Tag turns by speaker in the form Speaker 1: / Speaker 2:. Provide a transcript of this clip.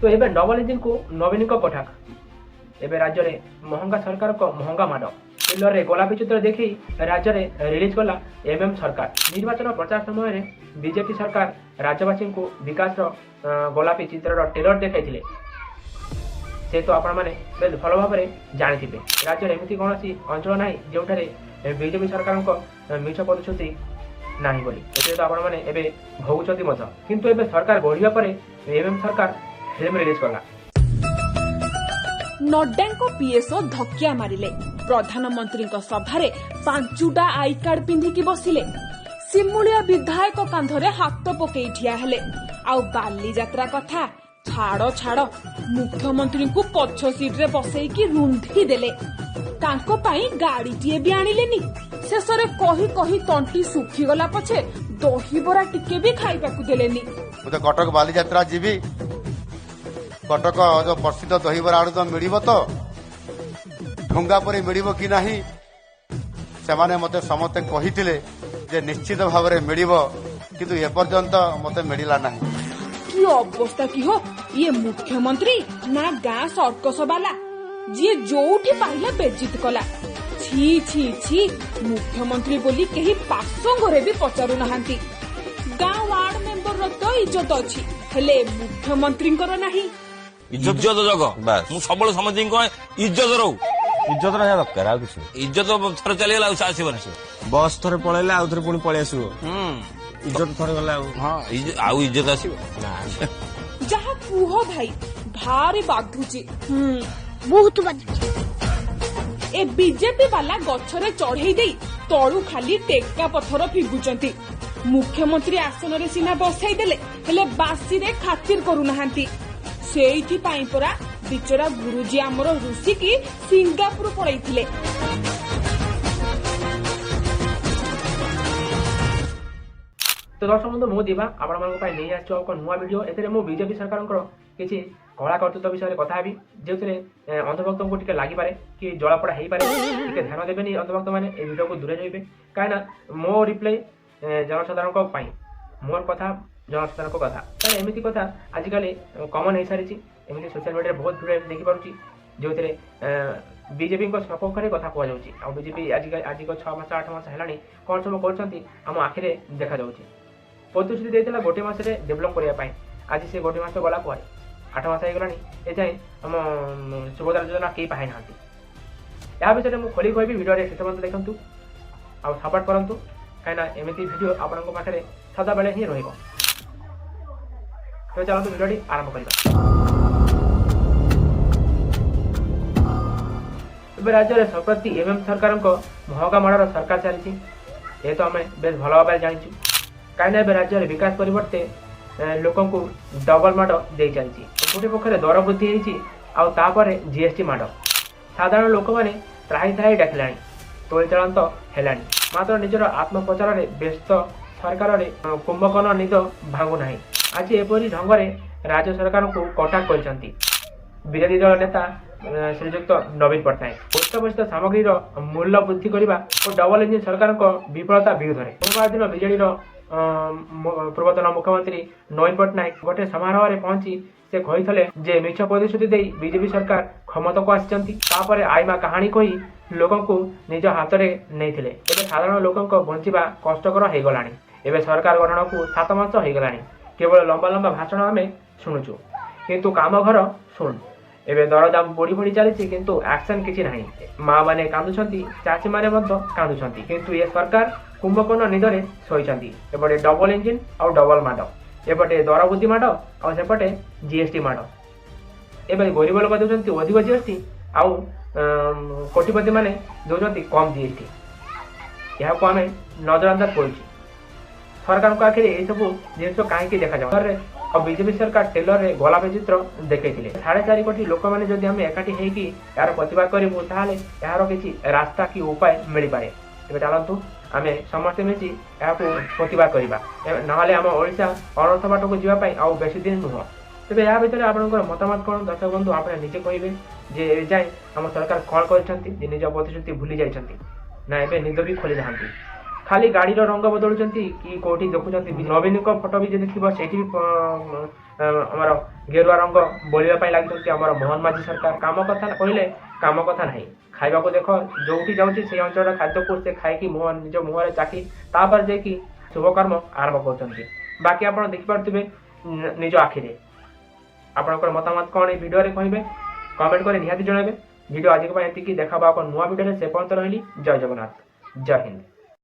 Speaker 1: तो एबे double engine को नवीन को पठाक एबे राज्य में महंगा सरकार को महंगा माड़ ट्रेलर रे गोलापी चित्र देखी राज्य में रिलीज कला एमएम सरकार। निर्वाचन प्रचार समय बीजेपी सरकार राज्यवासी को विकास गोलापी चित्र ट्रेलर देखाई से तो आपण मैंने बेस भल भाव जानी राज्य में एमती कौन अंचल ना जो बीजेपी सरकार को मिछ प्रतिश्रुति ना बोली तो आपण मैंने भोगुंट मत किंतु एबे सरकार गढ़ा पर एमएम सरकार फिल्म रिलीज कला।
Speaker 2: नड्डा पीएसओ धक्या मारिले प्रधानमंत्री सभारे 5टा आई कार्ड पिंधिकी बसिले सिमुलिया विधायक कांधरे हाथ पकई ठिया हेले आउ बाली यात्रा कथा छाड़ छाड़ मुख्यमंत्री को पछ सीट रे बसैकी रुंधी देले तांको पाई गाड़ीटीए भी आनिलेनी शेषरे कही कही तंटी सुखी गला पछे दहीबरा टिके भी खाइबाकू देलेनी।
Speaker 3: मुझे कटक बाली यात्रा जीवी कटक जो प्रसिद्ध दहीबरा आलू दम मिल तो ढुंगा परी मिल कि ना से मते समस्ते कही निश्चित भाव में मिल किंतु एपर्यंत मते मिलला ना
Speaker 2: कि अवस्था की हो ये मुख्यमंत्री ना गाँ सर्कस वाला जी जोठी पाइला बेजित कला छी छी छी मुख्यमंत्री बोली कहीं पासंगरे भी पचारू नहांती गाँ वार्ड मेंबर तो इज्जत अच्छी हेले मुख्यमंत्री नहीं
Speaker 4: इज्जत जग मु सब समझ इज्जत रो
Speaker 5: इज्जत रहा दरकार आउ किसी
Speaker 4: इज्जत थर चलीगला आसबन
Speaker 5: बस थरे पळेला आउ थरे पुणी पळै आसीबो इज्जत थरे गला
Speaker 4: आउ इज्जत आसीबो
Speaker 2: जहा कुह भाई भारी बाधुची बहुत बाधुची ए बीजेपी वाला गछरे चढ़ई दे तळु खाली टेका पत्थर फिगुचंती मुख्यमंत्री आसन रे सिना बसाई देले हेले बासी रे खातिर करू नहांती सेठी पाई परा बिचरा गुरुजी आमर ऋषि की सिंगापुर पळैथिले।
Speaker 1: तो दर्शक बंधु मु दिवा आपण मानक पाई नै आछो एक नुवा वीडियो एतरे मु बीजेपी सरकार किछि कला कर्तृत्व विषय कथा हेबी जेउतरे अंधभक्त को टिके लागि पारे कि जलापड़ा हेई पारे टिके ध्यान देबेनी अंधभक्त माने ए वीडियो को दूरे रहिबे कायना मो रिप्लाई जनसाधारण को पाई मोर कथा जनसाधारण को कथा ताले एमिति कथा आजिकाली कॉमन हे सारिछि एमिति सोशल मीडिया बहुत भिड देखि पारुछि जेउतरे बीजेपी को सपोर्ट करे कथा कहै जाउछि आ बीजेपी आज को 6 मास 8 मास हेलानी कोन सब करछंती हम आखिरे देखा जाउछि प्रतिश्रुति देइतला गोटे मास रे डेवलप करिया पाई आज से गोटे मास गला पर 8 मास होगलानी ए जाय हम सुभद्रा योजना के पाई नांती या विषय में खोली कहबी वीडियो रे शेष पर्यंत देखंतु आ सपोर्ट करंतु काइना एमिति वीडियो आपनक पाखरे सदा बेले ही रहइबो। तो चलो वीडियो आरंभ करिबा। राज्य में संप्रति एमएम सरकार महंगा माड़र सरकार चली ये तो आम बेस भल भाव जानी कहीं राज्य में विकास परिवर्ते लोक डबल माड़ दे चलती गोटे पक्षे दर वृद्धि होपर जीएसटी माड़ साधारण लोक मैंने त्राही त्राही डाकिला तोली चलन तो है मात्र निजर आत्मप्रचार में व्यस्त सरकार कुंभकर्ण निद भांगुना आज एपरी ढंग से राज्य सरकार को कटाक्ष कर विरोधी दल नेता श्रीजुक्त नवीन पट्टनायक अत्यावश्यक सामग्री मूल्य वृद्धि करने और डबल इंजिन सरकार विफलता विरोध में सोमवार दिन विजेडी पूर्वतन मुख्यमंत्री नवीन पट्टनायक गोटे समारोह में पहुंची से कही मिछ प्रतिश्रुति दे बीजेपी सरकार क्षमता को आसपर आईमा कहानी कही लोक निज हाथ में नहीं साधारण लोक बंचा कष्टकर हो गला एवं सरकार गठन को 7 मास हो गला केवल लंबा लंबा भाषण आम शुणुचु किंतु काम घर शुण एवं दरदाम बढ़ी बढ़ी चली किंतु एक्शन किसी ना माँ मैंने कांदुंट चाषी मैंने कांदुंट किंतु ये सरकार कुंभकर्ण निदरे शोचती एपटे डबल इंजिन और डबल माड़ एपटे दर वृद्धि माड़ और सेपटे जीएसटी माड़ एवं गरीब लोक दौरान अधिक जीएसटी आउ कोटिपति मैंने दौरान कम जीएसटी यहाँ आम नजरअंदाज कर सरकार को आखिर यह सब जिन कहीं देखा जाए और बीजेपी सरकार टेलर रे गोलापी चित्र देखते 4.5 कोटी लोक मैंने जदि हम एकाठी होगी यार प्रतिवाद करूँ ताल यार किसी रास्ता कि उपाय मिल पाए तेज चलतु आम समस्ते मिसी यहाँ प्रतिवाद करवा ना आम ओडिशा अनर्थ बाट को जीवाई आउ बेसी दिन नुह तेज या भितर आपंकर मतामत कौन दर्शक बंधु आप निजे कहे जे जाए आम सरकार कौन कर निज प्रतिश्रुति भूली जाइए ना एवं निद भी खोली ना ଖାଲି ଗାଡ଼ିର ରଙ୍ଗ ବଦଳୁଛନ୍ତି କି କୋଉଠି ଦେଖୁଛନ୍ତି ନବୀନଙ୍କ ଫଟୋ ବି ଯଦି ଥିବ ସେଇଠି ବି ଆମର ଗେରୁଆ ରଙ୍ଗ ବୋଳିବା ପାଇଁ ଲାଗିଛନ୍ତି ଆମର ମୋହନ ମାଝୀ ସରକାର। କାମ କଥା କହିଲେ କାମ କଥା ନାହିଁ। ଖାଇବାକୁ ଦେଖ ଯୋଉଠି ଯାଉଛି ସେଇ ଅଞ୍ଚଳର ଖାଦ୍ୟକୁ ସେ ଖାଇକି ନିଜ ମୁହଁରେ ଚାଖି ତାପରେ ଯାଇକି ଶୁଭକର୍ମ ଆରମ୍ଭ କରୁଛନ୍ତି। ବାକି ଆପଣ ଦେଖିପାରୁଥିବେ ନିଜ ଆଖିରେ। ଆପଣଙ୍କର ମତାମତ କ'ଣ ଏଇ ଭିଡ଼ିଓରେ କହିବେ, କମେଣ୍ଟ କରି ନିହାତି ଜଣାଇବେ। ଭିଡ଼ିଓ ଆଜିଙ୍କ ପାଇଁ ଏତିକି। ଦେଖାବା ଏକ ନୂଆ ଭିଡ଼ିଓରେ। ସେ ପର୍ଯ୍ୟନ୍ତ ରହିଲି। ଜୟ ଜଗନ୍ନାଥ, ଜୟ ହିନ୍ଦ।